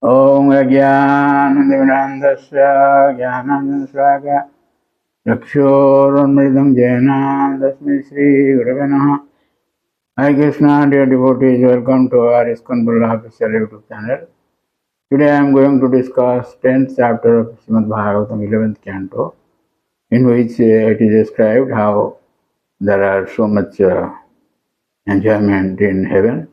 Om Ajnanandasya Jnanandasya Chakshurunmridam Jena Dasmi Sri Gurave Namaha. Hare Krishna, dear devotees, welcome to our ISKCON Bulla official YouTube channel. Today I am going to discuss 10th chapter of Srimad Bhagavatam, 11th canto, in which it is described how there are so much enjoyment in heaven.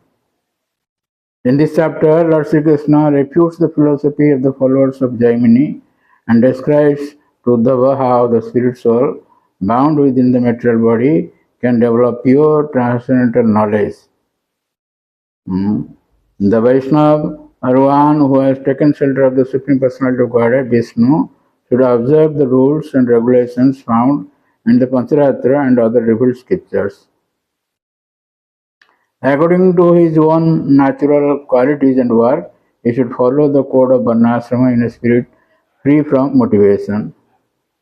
In this chapter, Lord Sri Krishna refutes the philosophy of the followers of Jaimini and describes to Uddhava how the spirit soul, bound within the material body, can develop pure transcendental knowledge. The Vaishnava or one who has taken shelter of the Supreme Personality of Godhead, Vishnu, should observe the rules and regulations found in the Pancharatra and other revealed scriptures. According to his own natural qualities and work, he should follow the code of Varnashrama in a spirit free from motivation.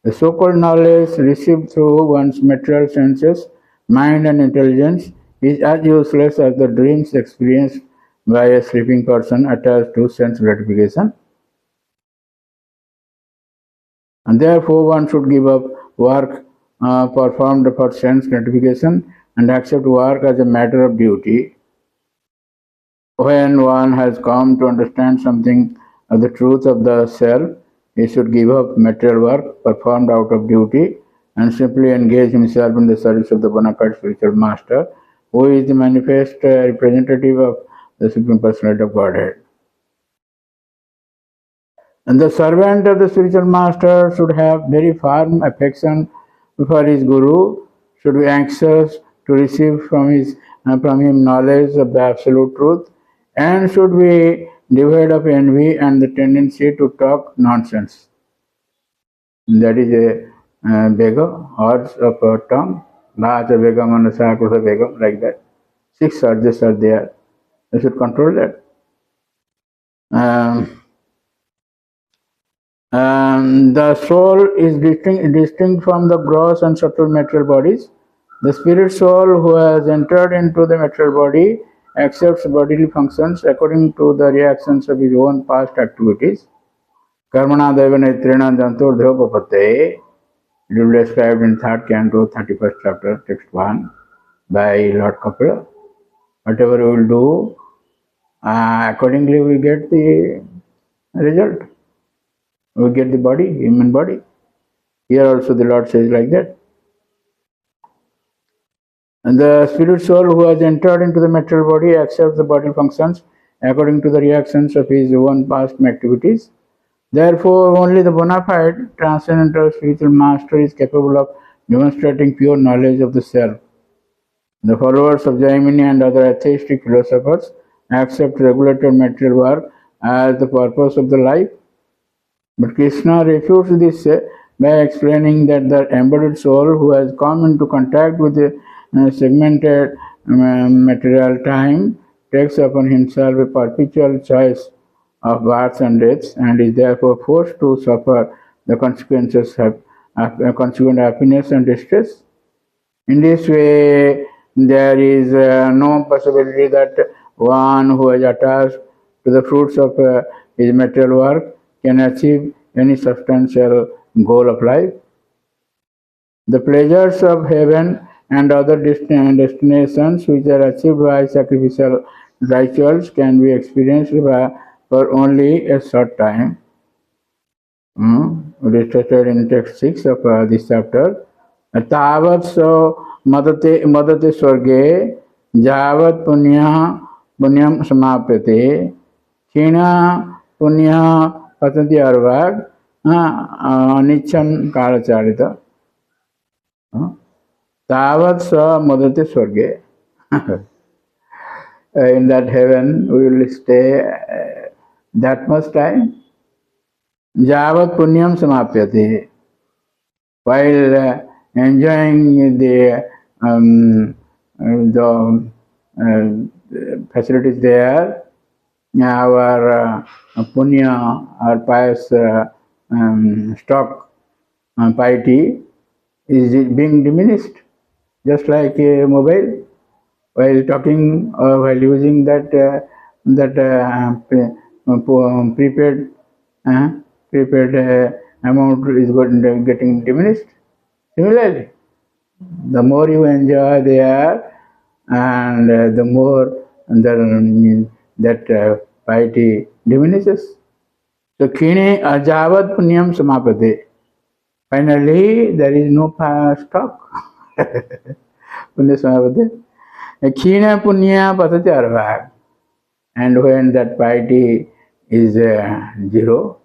The so-called knowledge received through one's material senses, mind and intelligence is as useless as the dreams experienced by a sleeping person attached to sense gratification. And therefore one should give up work performed for sense gratification and accept work as a matter of duty. When one has come to understand something of the truth of the self, he should give up material work performed out of duty and simply engage himself in the service of the bona fide spiritual master, who is the manifest representative of the Supreme Personality of Godhead. And the servant of the spiritual master should have very firm affection for his guru, should be anxious to receive from him knowledge of the absolute truth, and should be devoid of envy and the tendency to talk nonsense. That is a beggar, urge of a tongue, Bhaja Begam and Sakrata Begam, like that. 6 urges are there. You should control that. The soul is distinct from the gross and subtle material bodies. The spirit soul who has entered into the material body accepts bodily functions according to the reactions of his own past activities. Karmana devana itrena janturdhyo papate. It will be described in 3rd canto, 31st chapter, text 1 by Lord Kapila. Whatever we will do, accordingly we get the result. We get the body, human body. Here also the Lord says like that. And the spirit soul who has entered into the material body accepts the bodily functions according to the reactions of his own past activities. Therefore, only the bona fide transcendental spiritual master is capable of demonstrating pure knowledge of the self. The followers of Jaimini and other atheistic philosophers accept regulated material work as the purpose of the life. But Krishna refutes this by explaining that the embodied soul who has come into contact with the segmented material time takes upon himself a perpetual choice of births and deaths and is therefore forced to suffer the consequences of consequent happiness and distress. In this way, there is no possibility that one who is attached to the fruits of his material work can achieve any substantial goal of life. The pleasures of heaven and other destinations which are achieved by sacrificial rituals can be experienced for only a short time. It is stated in text 6 of this chapter. Tavat so madate swarge javat punyam samapyate china punya patanti arvag nicham kalacharita. Tavat sa madate swarge. In that heaven we will stay that much time. Javat punyam samapyate. While enjoying the facilities there, our punya, our pious stock, piety is being diminished, just like a mobile. While talking or while using that prepaid prepaid amount is getting diminished. Similarly, the more you enjoy there, and the more that piety diminishes. So kine ajavad punyam samapate. Finally, there is no stock. Punya samapate. Kine punya patate arvag. And when that piety is zero,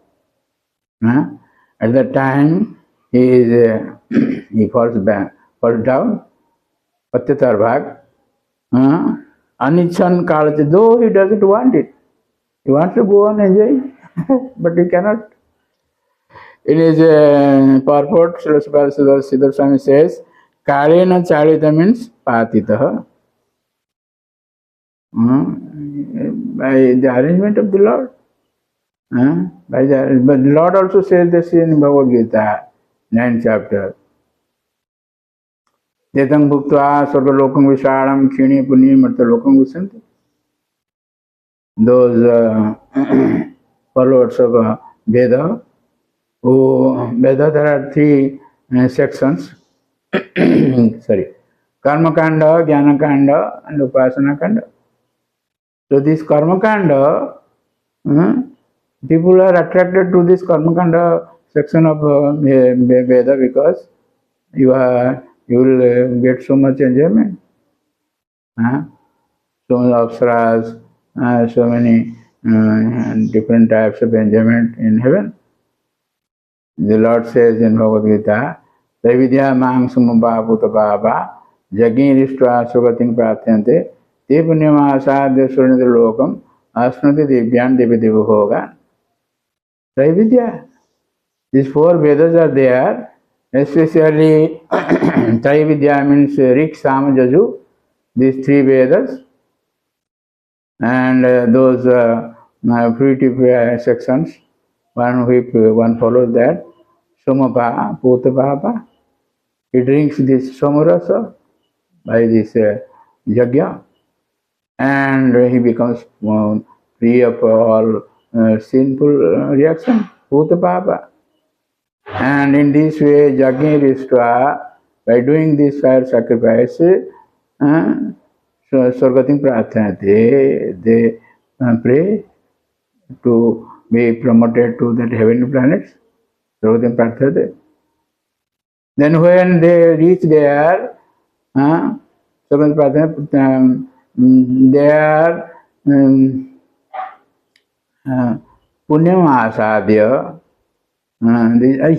at that time he falls down. Patyatar bhag. Anichan kalach, though he doesn't want it. He wants to go on enjoying, but he cannot. In his purport, Srila Siddhar Swami says, Kalena Charita means Patitaha. By the arrangement of the Lord. But the Lord also says this in Bhagavad Gita, 9th chapter. Jetang bhuktva sarvalokam vishalam khini punya martalokam visanti. Those followers of Veda, Veda, there are three sections. Sorry. Karma Kanda, Jnana Kanda, and Upasana Kanda. So this Karma Kanda, people are attracted to this Karma Kanda section of Veda because you will get so much enjoyment. So many apsaras, so many different types of enjoyment in heaven. The Lord says in Bhagavad Gita, Traividya mang sumabha bhutapapa jagirištva sugatim pratyante te punyamasādya surinadra lokam asnati divyan devi bhoga. Traividya. These four Vedas are there, especially Traividya means Rik, Sama, Jaju, these three Vedas, and those fruitive sections, one follows that, Somapa, Putapapa, he drinks this Somarasa by this Yajna, and he becomes free of all sinful reaction, Putapapa. And in this way, Yajna, by doing this fire sacrifice, Swargatim Prarthana, they pray to be promoted to the heavenly planets. Swargatim Prarthana. Then when they reach there, Swargatim Prarthana, they are Punyam Asadya.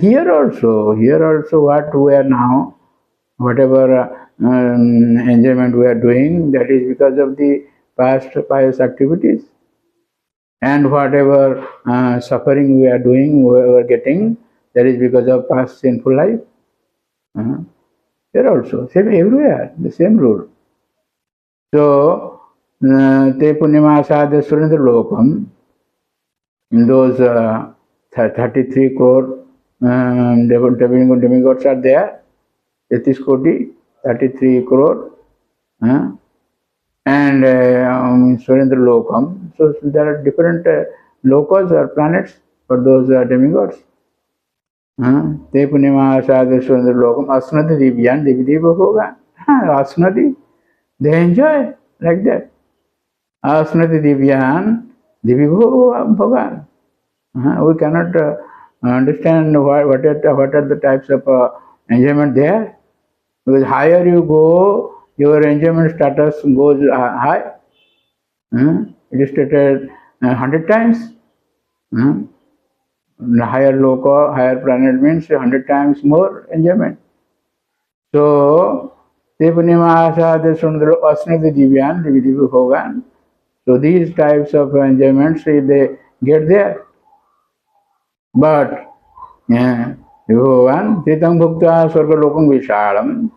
Here also what we are now, whatever enjoyment we are doing, that is because of the past pious activities. And whatever suffering we are doing, we are getting, that is because of past sinful life. Here also, same everywhere, the same rule. So, te punyamasādya surinadra lokam, in those 33 crore demigods are there, 33 koti, 33 crore, and Surendra Lokam. So there are different lokas or planets for those demigods. Te Punima Sadhu Surendra Lokam, Asnati Divyan, Divideva Hoga. Asnati, they enjoy like that. Asnati Divyan, Divideva Hoga. We cannot understand what are the types of enjoyment there. Because higher you go, your enjoyment status goes high. It is stated 100 times. Higher loka, higher planet means 100 times more enjoyment. So, Tepunimasa, Sundra, Asnati Divyan, Dividivu Hogan. So, these types of enjoyments, they get there. But, Bhagavan, Titang Bhukta Swargalokam Vishalam.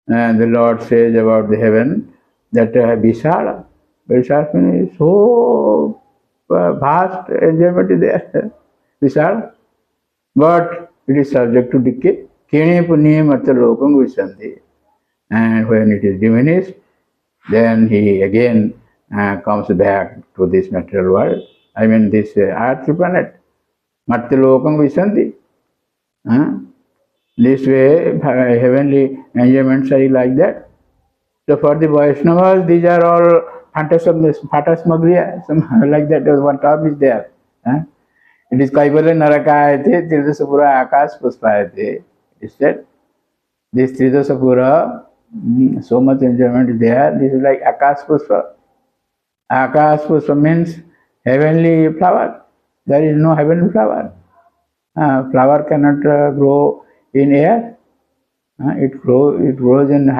And the Lord says about the heaven that Vishala. Vishala is so vast enjoyment is there. Vishala. But it is subject to decay. Kene Punya Martalokam Visanti. And when it is diminished, then he again comes back to this material world. I mean this earth planet. Martilokam Visanti. This way, heavenly enjoyments are like that. So for the Vaishnavas, these are all phantasmagriya, like that. One term is there. It is Kaibala Narakayate, Tridasapura Akas Puspayate. It is said. This Tridasapura, so much enjoyment is there. This is like Akas Puspa. Akas Puspa means heavenly flower. There is no heavenly flower. Flower cannot grow in air. It grows in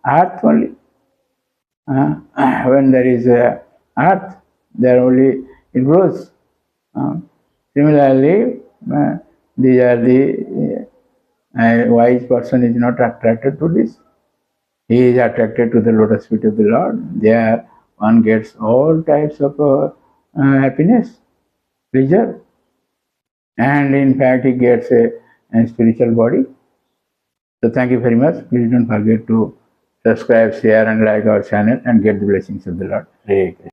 earth only. When there is earth, there only it grows. Similarly, these are the wise person is not attracted to this. He is attracted to the lotus feet of the Lord. There one gets all types of happiness, pleasure, and in fact he gets a spiritual body. So thank you very much. Please don't forget to subscribe, share and like our channel and get the blessings of the Lord. Hare Krishna.